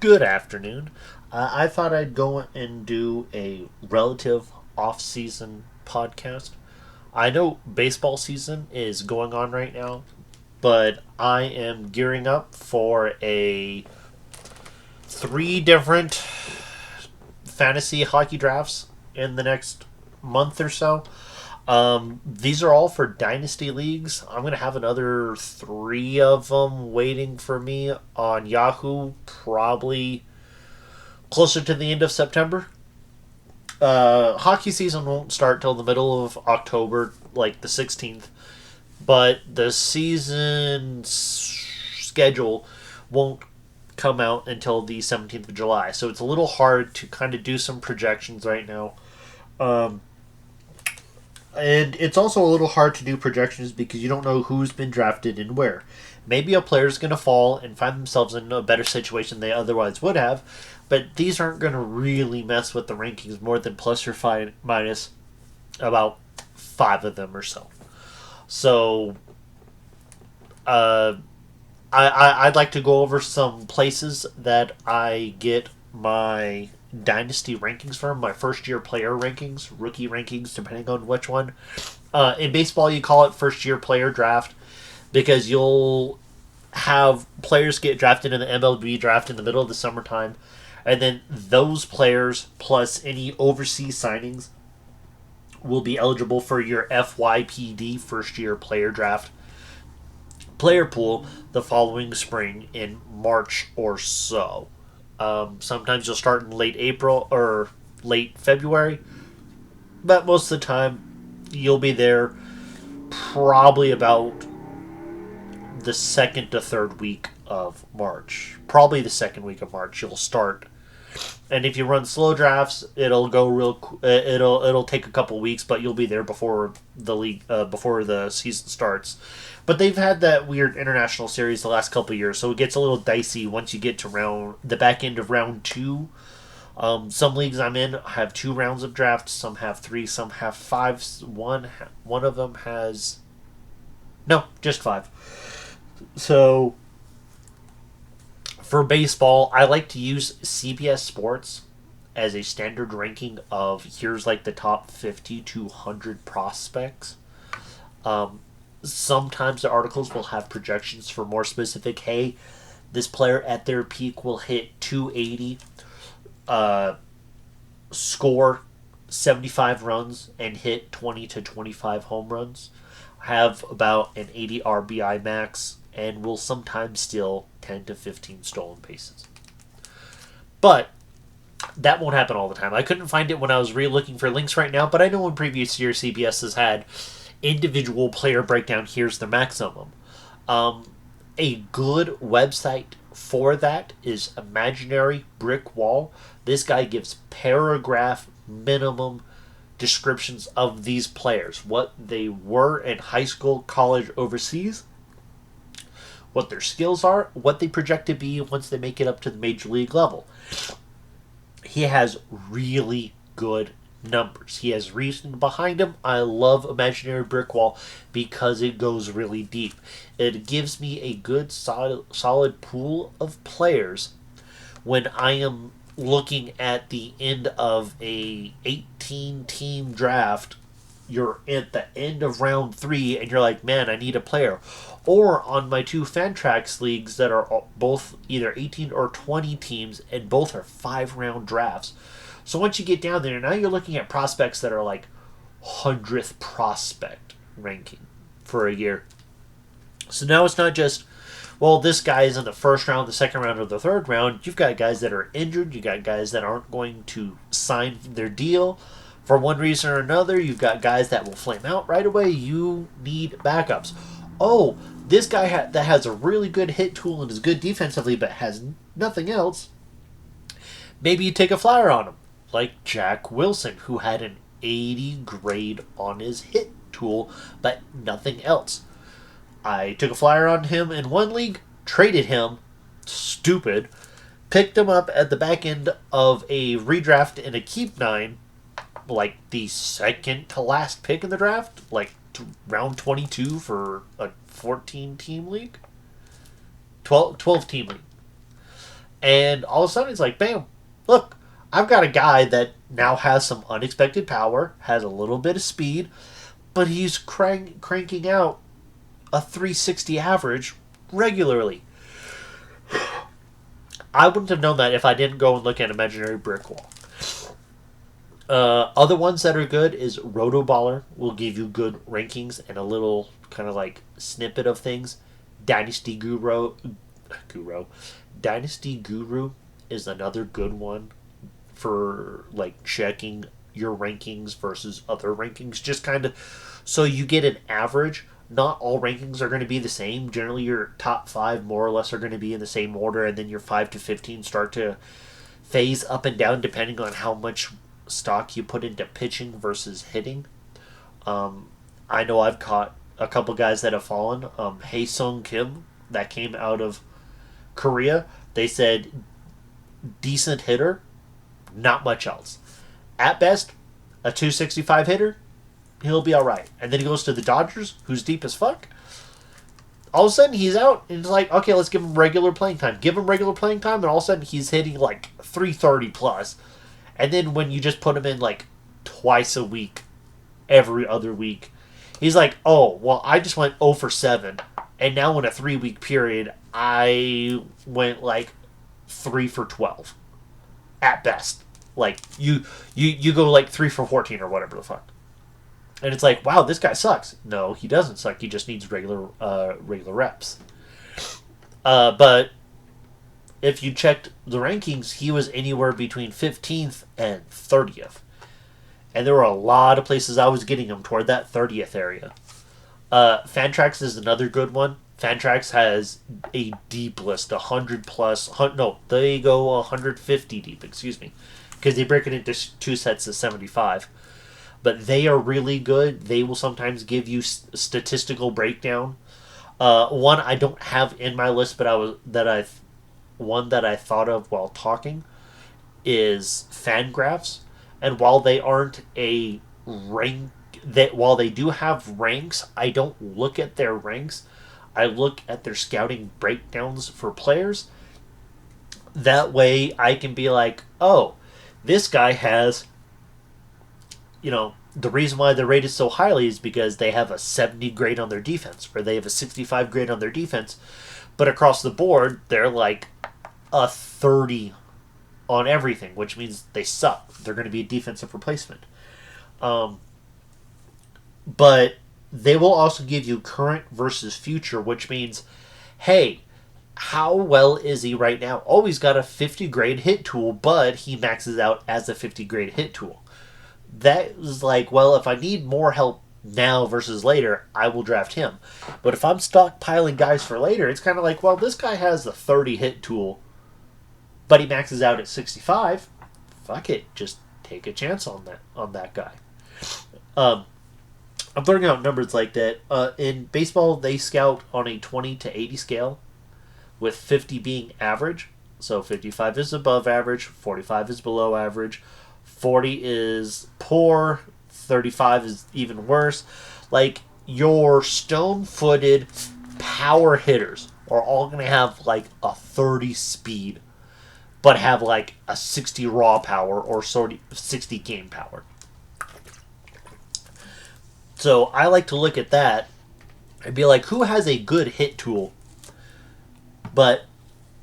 Good afternoon. I thought I'd go and do a relative off-season podcast. I know baseball season is going on right now, but I am gearing up for a three different fantasy hockey drafts in the next month or so. These are all for dynasty leagues. I'm going to have another three of them waiting for me on Yahoo, probably closer to the end of September. Hockey season won't start till the middle of October, like the 16th, but the season schedule won't come out until the 17th of July. So it's a little hard to kind of do some projections right now. And it's also a little hard to do projections because you don't know who's been drafted and where. Maybe a player's going to fall and find themselves in a better situation they otherwise would have, but these aren't going to really mess with the rankings more than plus or minus about five of them or so. So, I'd like to go over some places that I get my Dynasty rankings from, my first year player rankings, rookie rankings, depending on which one. In baseball, you call it first year player draft because you'll have players get drafted in the MLB draft in the middle of the summertime, and then those players plus any overseas signings will be eligible for your FYPD first year player draft player pool the following spring in March or so. Sometimes you'll start in late April or late February, but most of the time you'll be there probably about the second to third week of March. Probably the second week of March you'll start. And if you run slow drafts, it'll go it'll take a couple weeks, but you'll be there before the league before the season starts. But they've had that weird international series the last couple of years, so it gets a little dicey once you get to the back end of round two. Some leagues I'm in have 2 rounds of drafts. Some have 3. Some have 5. One of them has just 5. So for baseball, I like to use CBS Sports as a standard ranking of here's like the top 50 to 100 prospects. Sometimes the articles will have projections for more specific. Hey, this player at their peak will hit 280, score 75 runs, and hit 20 to 25 home runs. Have about an 80 RBI max, and will sometimes steal 10 to 15 stolen bases. But that won't happen all the time. I couldn't find it when I was re-looking for links right now, but I know in previous years CBS has had individual player breakdown. Here's the maximum. A good website for that is Imaginary Brick Wall. This guy gives paragraph minimum descriptions of these players, what they were in high school, college, overseas, what their skills are, what they project to be once they make it up to the major league level. He has really good numbers. He has reason behind him. I love Imaginary Brick Wall because it goes really deep. It gives me a good solid pool of players when I am looking at the end of a 18 team draft. You're at the end of round 3 and you're like, man, I need a player. Or on my 2 Frantrax leagues that are both either 18 or 20 teams and both are 5-round drafts. So once you get down there, now you're looking at prospects that are like 100th prospect ranking for a year. So now it's not just, well, this guy is in the first round, the second round, or the third round. You've got guys that are injured. You've got guys that aren't going to sign their deal for one reason or another. You've got guys that will flame out right away. You need backups. Oh, this guy that has a really good hit tool and is good defensively but has nothing else. Maybe you take a flyer on him, like Jack Wilson, who had an 80 grade on his hit tool, but nothing else. I took a flyer on him in one league, traded him, stupid, picked him up at the back end of a redraft in a keep 9, like the second to last pick in the draft, like round 22 for a 14 team league, 12 team league. And all of a sudden, it's like, bam, look, I've got a guy that now has some unexpected power, has a little bit of speed, but he's cranking out a 360 average regularly. I wouldn't have known that if I didn't go and look at Imaginary Brick Wall. Other ones that are good is Rotoballer will give you good rankings and a little kind of like snippet of things. Dynasty Guru Dynasty Guru is another good one for like checking your rankings versus other rankings. Just kind of so you get an average. Not all rankings are going to be the same. Generally, your top 5 more or less are going to be in the same order, and then your 5 to 15 start to phase up and down depending on how much stock you put into pitching versus hitting. I know I've caught a couple guys that have fallen. Hae Sung Kim, that came out of Korea, they said decent hitter, not much else. At best, a 265 hitter, he'll be all right. And then he goes to the Dodgers, who's deep as fuck. All of a sudden, he's out, and it's like, okay, let's give him regular playing time. Give him regular playing time, and all of a sudden, he's hitting like 330 plus. And then when you just put him in like twice a week, every other week, he's like, oh, well, I just went 0 for 7. And now in a 3-week period, I went like 3 for 12. At best. Like, you go like 3 for 14 or whatever the fuck. And it's like, wow, this guy sucks. No, he doesn't suck. He just needs regular reps. But if you checked the rankings, he was anywhere between 15th and 30th. And there were a lot of places I was getting him toward that 30th area. Frantrax is another good one. Frantrax has a deep list, 100 plus. No, they go 150 deep, excuse me. Because they break it into 2 sets of 75. But they are really good. They will sometimes give you statistical breakdown. One I don't have in my list, but one that I thought of while talking is Fangraphs. And while they aren't a rank, while they do have ranks, I don't look at their ranks. I look at their scouting breakdowns for players. That way I can be like, oh, this guy has, the reason why they're rated so highly is because they have a 70 grade on their defense, or they have a 65 grade on their defense, but across the board, they're like a 30 on everything, which means they suck. They're going to be a defensive replacement. But they will also give you current versus future, which means, hey, how well is he right now? Oh, he's got a 50 grade hit tool, but he maxes out as a 50 grade hit tool. That is like, well, if I need more help now versus later, I will draft him. But if I'm stockpiling guys for later, it's kind of like, well, this guy has the 30 hit tool, but he maxes out at 65. Fuck it, just take a chance on that guy. I'm throwing out numbers like that. In baseball, they scout on a 20 to 80 scale, with 50 being average. So 55 is above average, 45 is below average, 40 is poor, 35 is even worse. Like, your stone-footed power hitters are all going to have like a 30 speed, but have like a 60 raw power or 60 game power. So I like to look at that and be like, who has a good hit tool, but,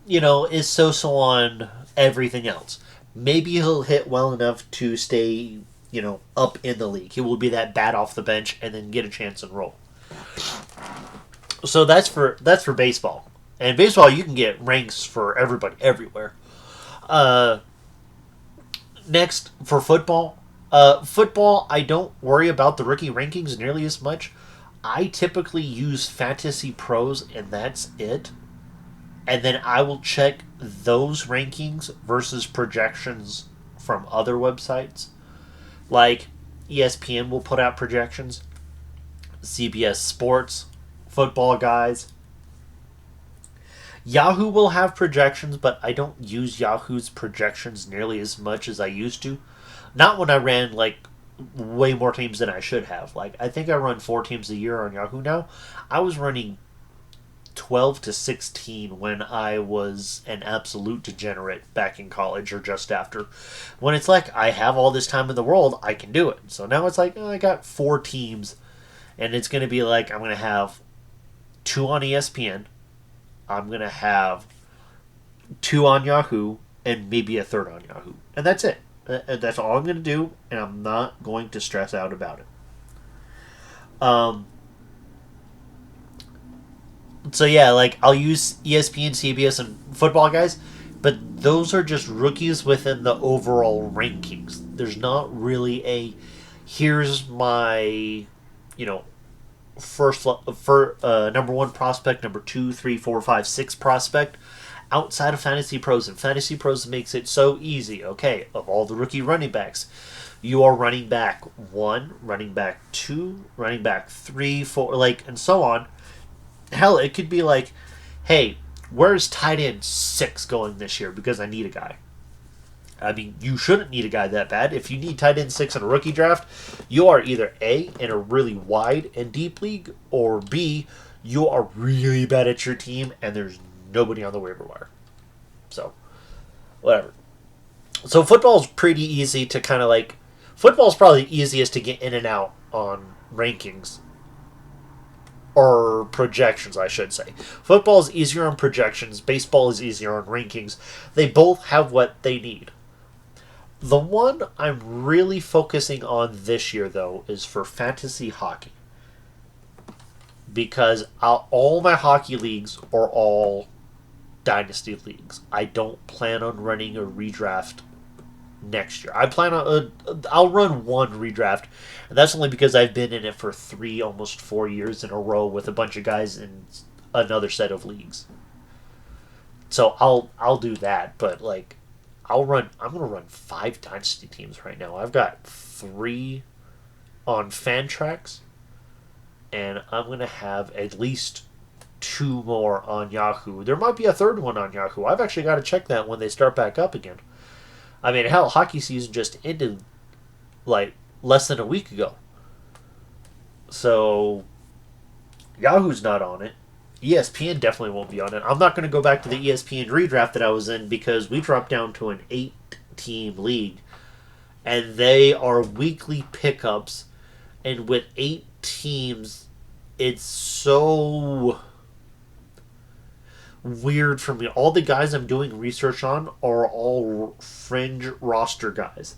is so on everything else. Maybe he'll hit well enough to stay, up in the league. He will be that bat off the bench and then get a chance and roll. So that's for baseball. And baseball, you can get ranks for everybody, everywhere. Next, for football. Football, I don't worry about the rookie rankings nearly as much. I typically use Fantasy Pros, and that's it. And then I will check those rankings versus projections from other websites. Like, ESPN will put out projections. CBS Sports, Football Guys. Yahoo will have projections, but I don't use Yahoo's projections nearly as much as I used to. Not when I ran, way more teams than I should have. I think I run 4 teams a year on Yahoo now. I was running 12 to 16 when I was an absolute degenerate back in college or just after. When it's like, I have all this time in the world, I can do it. So now it's like, I got 4 teams, and it's going to be like, I'm going to have 2 on ESPN, I'm going to have 2 on Yahoo, and maybe a third on Yahoo. And that's it. That's all I'm going to do, and I'm not going to stress out about it. So yeah, like, I'll use ESPN, CBS, and football guys, but those are just rookies within the overall rankings. There's not really a, here's my, number 1 prospect, number 2, 3, 4, 5, 6 prospect outside of Fantasy Pros. And Fantasy Pros makes it so easy. Okay, of all the rookie running backs, you are running back 1, running back 2, running back 3, 4, like, and so on. Hell, it could be like, hey, where's tight end 6 going this year? Because I need a guy. I mean, you shouldn't need a guy that bad. If you need tight end 6 in a rookie draft, you are either A, in a really wide and deep league, or B, you are really bad at your team and there's nobody on the waiver wire. So, whatever. So football is pretty easy to kind of like, football is probably the easiest to get in and out on rankings. Or projections, I should say. Football is easier on projections. Baseball is easier on rankings. They both have what they need. The one I'm really focusing on this year, though, is for fantasy hockey. Because all my hockey leagues are all dynasty leagues. I don't plan on running a redraft next year. I plan on I'll run 1 redraft, and that's only because I've been in it for 3, almost 4 years in a row with a bunch of guys in another set of leagues. So I'll do that, but like I'm gonna run 5 dynasty teams right now. I've got 3 on Frantrax, and I'm gonna have at least 2 more on Yahoo. There might be a third one on Yahoo. I've actually got to check that when they start back up again. I mean, hell, hockey season just ended, like, less than a week ago. So, Yahoo's not on it. ESPN definitely won't be on it. I'm not going to go back to the ESPN redraft that I was in because we dropped down to an 8-team league. And they are weekly pickups. And with 8 teams, it's so weird for me. All the guys I'm doing research on are all fringe roster guys.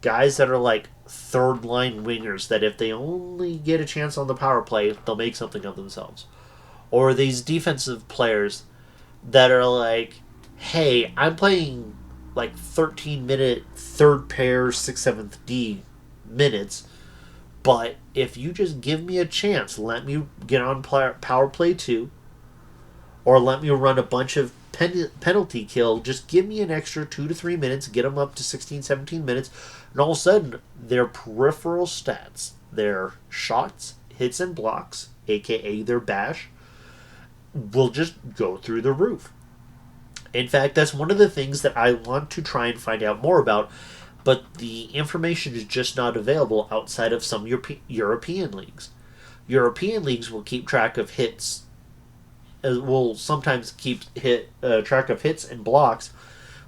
Guys that are like third line wingers that if they only get a chance on the power play, they'll make something of themselves. Or these defensive players that are like, hey, I'm playing like 13-minute third pair, 6th, 7th D minutes, but if you just give me a chance, let me get on power play 2, or let me run a bunch of penalty kill. Just give me an extra 2 to 3 minutes, get them up to 16, 17 minutes, and all of a sudden, their peripheral stats, their shots, hits, and blocks, aka their bash, will just go through the roof. In fact, that's one of the things that I want to try and find out more about, but the information is just not available outside of some European leagues. European leagues will keep track of hits, will sometimes keep track of hits and blocks,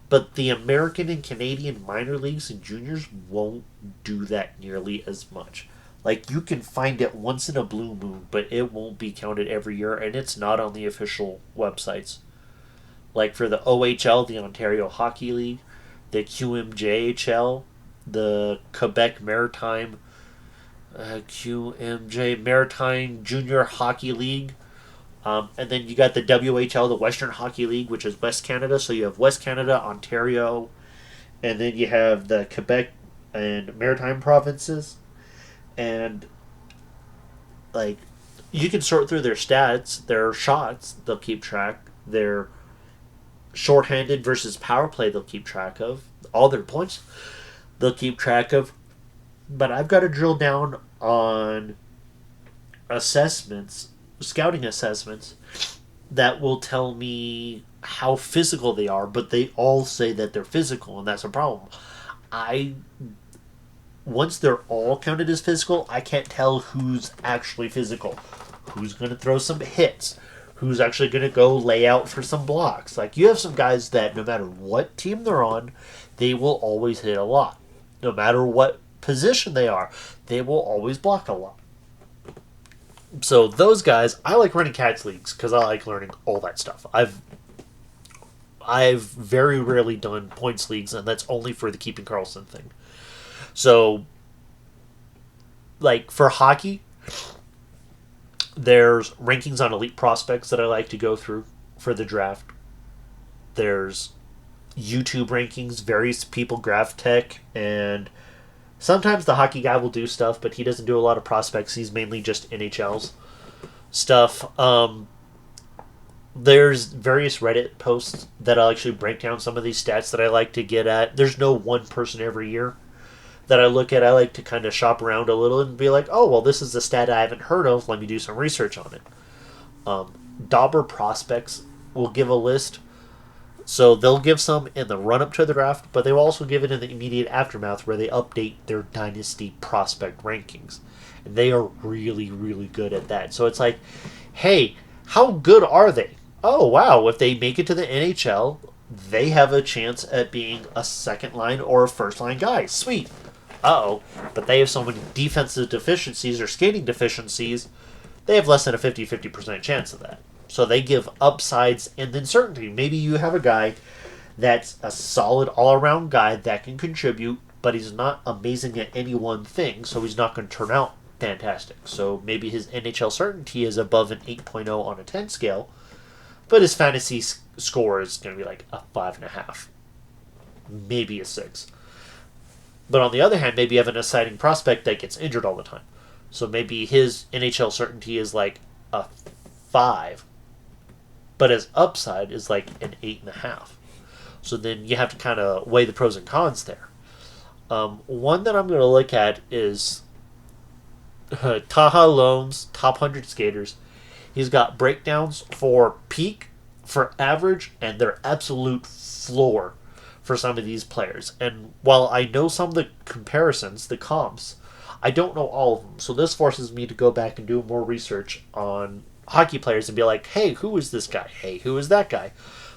but the American and Canadian minor leagues and juniors won't do that nearly as much. Like, you can find it once in a blue moon, but it won't be counted every year, and it's not on the official websites. Like for the OHL, the Ontario Hockey League, the QMJHL, the Quebec Maritime, QMJ Maritime Junior Hockey League, and then you got the WHL, the Western Hockey League, which is West Canada. So you have West Canada, Ontario, and then you have the Quebec and Maritime provinces. And, like, you can sort through their stats, their shots, they'll keep track, their shorthanded versus power play, they'll keep track of, all their points, they'll keep track of. But I've got to drill down on assessments, scouting assessments, that will tell me how physical they are, but they all say that they're physical, and that's a problem. Once they're all counted as physical, I can't tell who's actually physical. Who's going to throw some hits? who's actually going to go lay out for some blocks. Like, you have some guys that no matter what team they're on, they will always hit a lot. No matter what position they are, they will always block a lot. So those guys, I like running cats leagues because I like learning all that stuff. I've very rarely done points leagues, and that's only for the Keeping Karlsson thing. So, like, for hockey, there's rankings on elite prospects that I like to go through for the draft. There's YouTube rankings, various people, GravTech, and sometimes the hockey guy will do stuff, but he doesn't do a lot of prospects. He's mainly just NHL's stuff. There's various Reddit posts that I'll actually break down some of these stats that I like to get at. There's no one person every year that I look at. I like to kind of shop around a little and be like, oh, well, this is a stat I haven't heard of. Let me do some research on it. Dauber Prospects will give a list. So they'll give some in the run-up to the draft, but they will also give it in the immediate aftermath where they update their Dynasty prospect rankings. And they are really, really good at that. So it's like, hey, how good are they? Oh, wow, if they make it to the NHL, they have a chance at being a second-line or a first-line guy. Sweet. Uh-oh. But they have so many defensive deficiencies or skating deficiencies, they have less than a 50% chance of that. So they give upsides and then certainty. Maybe you have a guy that's a solid all-around guy that can contribute, but he's not amazing at any one thing, so he's not going to turn out fantastic. So maybe his NHL certainty is above an 8.0 on a 10 scale, but his fantasy score is going to be like a 5.5, maybe a 6. But on the other hand, maybe you have an exciting prospect that gets injured all the time. So maybe his NHL certainty is like a 5, but his upside is like an 8.5. So then you have to kind of weigh the pros and cons there. One that I'm going to look at is Taha Loan's Top 100 Skaters. He's got breakdowns for peak, for average, and their absolute floor for some of these players. And while I know some of the comparisons, the comps, I don't know all of them. So this forces me to go back and do more research on hockey players and be like, hey, who is this guy? Hey, who is that guy?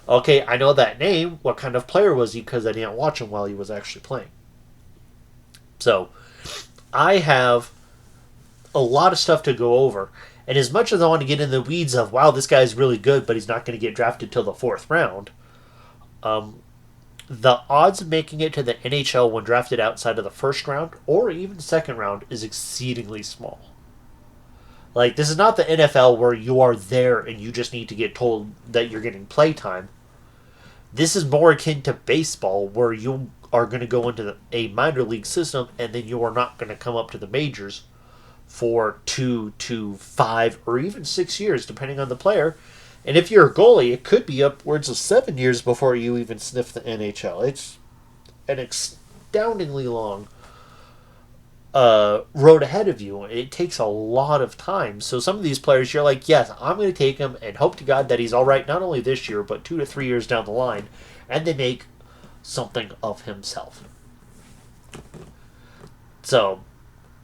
Okay, I know that name. What kind of player was he? Because I didn't watch him while he was actually playing. So I have a lot of stuff to go over. And as much as I want to get in the weeds of, wow, this guy's really good, but he's not going to get drafted till the 4th round, the odds of making it to the NHL when drafted outside of the 1st round or even 2nd round is exceedingly small. Like, this is not the NFL where you are there and you just need to get told that you're getting play time. This is more akin to baseball where you are going to go into a minor league system and then you are not going to come up to the majors for 2 to 5 or even 6 years, depending on the player. And if you're a goalie, it could be upwards of 7 years before you even sniff the NHL. It's an astoundingly long road ahead of you. It takes a lot of time. So some of these players, you're like, yes, I'm going to take him and hope to God that he's all right not only this year, but 2 to 3 years down the line, and they make something of himself. So,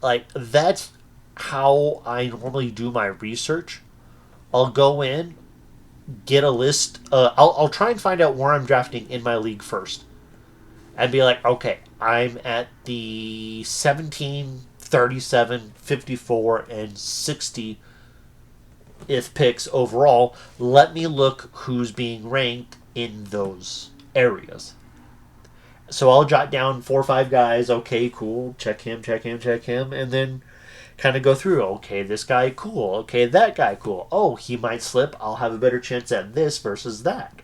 like, that's how I normally do my research. I'll go in, get a list. I'll try and find out where I'm drafting in my league first. And be like, okay, I'm at the 17, 37, 54, and 60th picks overall. Let me look who's being ranked in those areas. So I'll jot down 4 or 5 guys. Okay, cool. Check him. And then kind of go through. Okay, this guy, cool. Okay, that guy, cool. Oh, he might slip. I'll have a better chance at this versus that.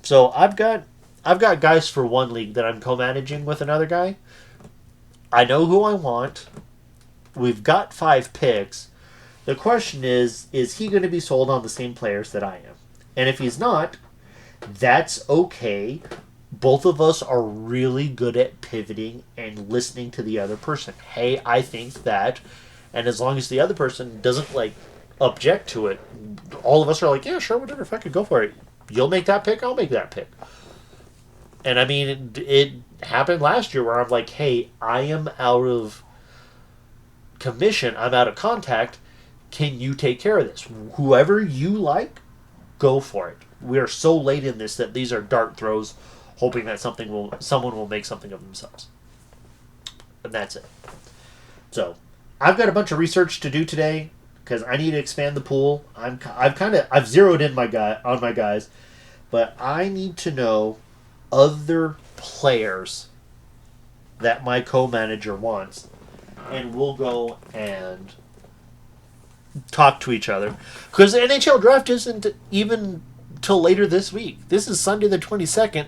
So I've got guys for one league that I'm co-managing with another guy. I know who I want. We've got 5 picks. The question is he going to be sold on the same players that I am? And if he's not, that's okay. Both of us are really good at pivoting and listening to the other person. Hey, I think that. And as long as the other person doesn't, like, object to it, all of us are like, yeah, sure, whatever, if I could go for it. You'll make that pick, I'll make that pick. And I mean, it happened last year where I'm like, hey, I am out of commission, I'm out of contact. can you take care of this? Whoever you like, go for it. We are so late in this that these are dart throws, hoping that someone will make something of themselves. And that's it. So, I've got a bunch of research to do today because I need to expand the pool. I've zeroed in my guys, but I need to know other players that my co-manager wants, and we'll go and talk to each other, because the NHL draft isn't even till later this week. This is Sunday the 22nd.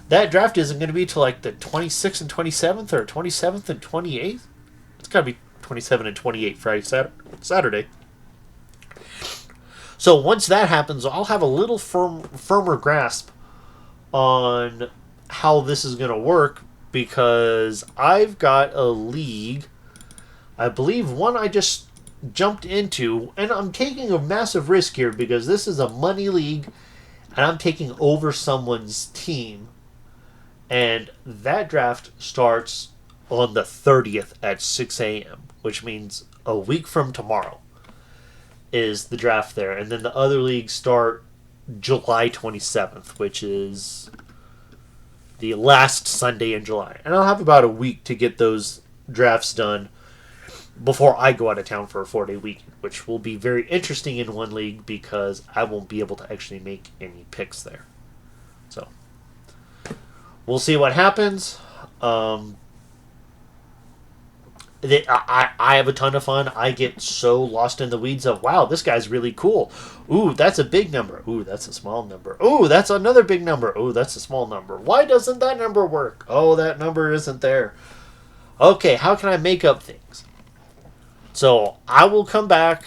That draft isn't going to be till like the 26th and 27th, or 27th and 28th. It's got to be 27 and 28 Friday, Saturday. So once that happens, I'll have a little firmer grasp on how this is going to work, because I've got a league, I believe one I just jumped into, and I'm taking a massive risk here because this is a money league and I'm taking over someone's team, and that draft starts on the 30th at 6 a.m., which means a week from tomorrow is the draft there. And then the other leagues start July 27th, which is the last Sunday in July. And I'll have about a week to get those drafts done before I go out of town for a 4-day weekend, which will be very interesting in one league because I won't be able to actually make any picks there. So, we'll see what happens. I have a ton of fun. I get so lost in the weeds of, wow, this guy's really cool. Ooh, that's a big number. Ooh, that's a small number. Ooh, that's another big number. Ooh, that's a small number. Why doesn't that number work? Oh, that number isn't there. Okay, how can I make up things? So I will come back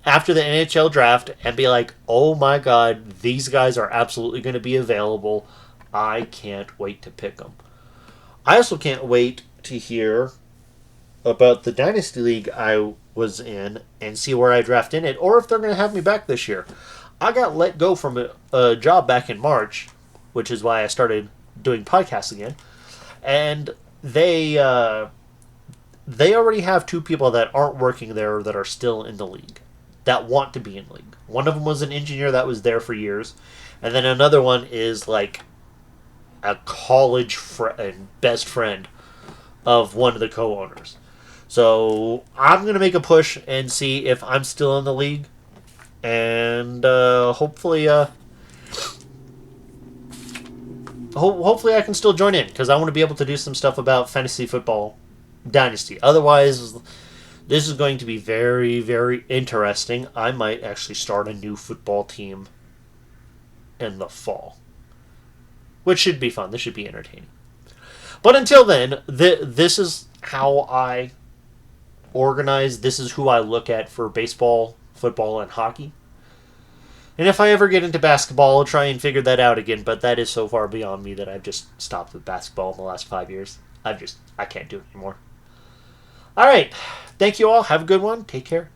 after the NHL draft and be like, oh my god, these guys are absolutely going to be available. I can't wait to pick them. I also can't wait to hear about the Dynasty League I was in and see where I draft in it, or if they're going to have me back this year. I got let go from a job back in March, which is why I started doing podcasts again, and they already have 2 people that aren't working there that are still in the league, that want to be in the league. One of them was an engineer that was there for years, and then another one is like a college best friend of one of the co-owners. So I'm going to make a push and see if I'm still in the league, and hopefully hopefully I can still join in, because I want to be able to do some stuff about fantasy football Dynasty. Otherwise, this is going to be very, very interesting. I might actually start a new football team in the fall, which should be fun. This should be entertaining. But until then, this is how I organize. This is who I look at for baseball, football, and hockey. And if I ever get into basketball, I'll try and figure that out again. But that is so far beyond me that I've just stopped with basketball in the last 5 years. I can't do it anymore. All right. Thank you all. Have a good one. Take care.